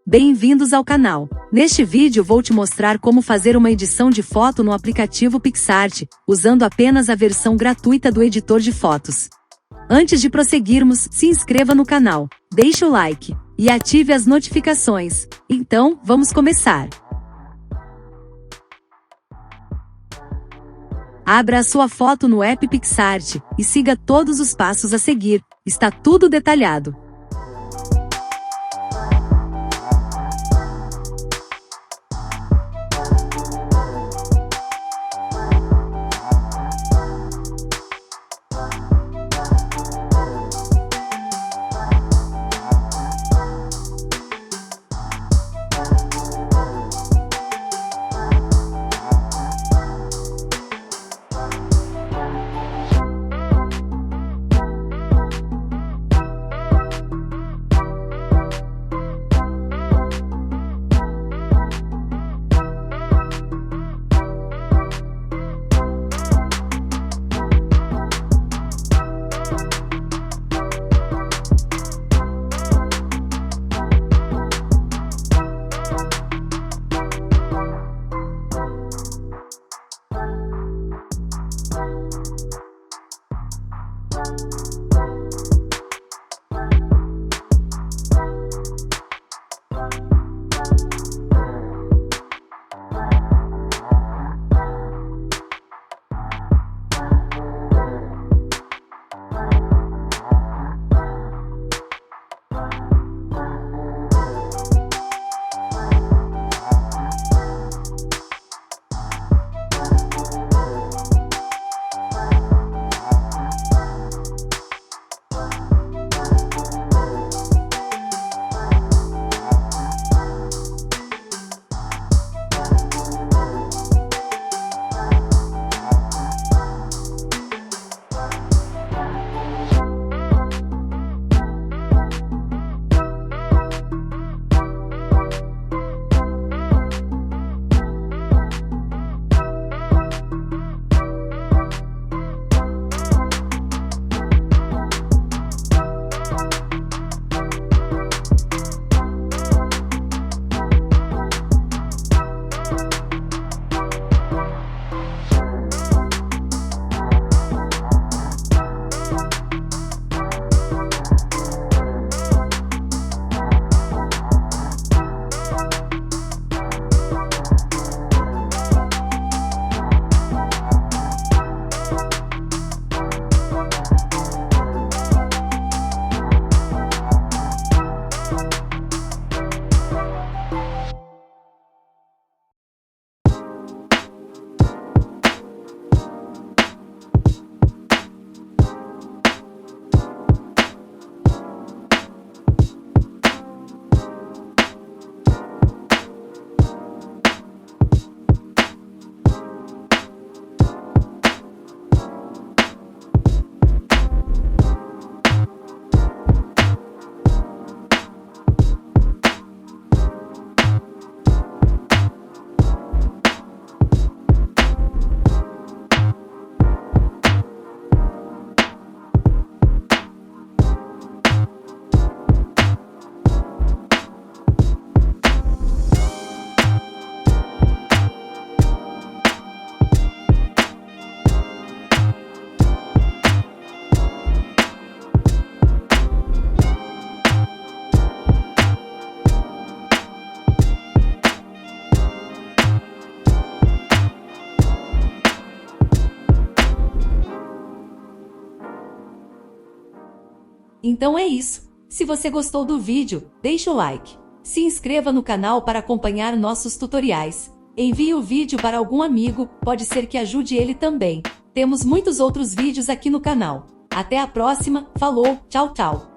Bem-vindos ao canal. Neste vídeo vou te mostrar como fazer uma edição de foto no aplicativo PicsArt, usando apenas a versão gratuita do editor de fotos. Antes de prosseguirmos, se inscreva no canal, deixe o like e ative as notificações. Então, vamos começar. Abra a sua foto no app PicsArt e siga todos os passos a seguir, está tudo detalhado. Então é isso. Se você gostou do vídeo, deixe o like. Se inscreva no canal para acompanhar nossos tutoriais. Envie o vídeo para algum amigo, pode ser que ajude ele também. Temos muitos outros vídeos aqui no canal. Até a próxima, falou, tchau, tchau.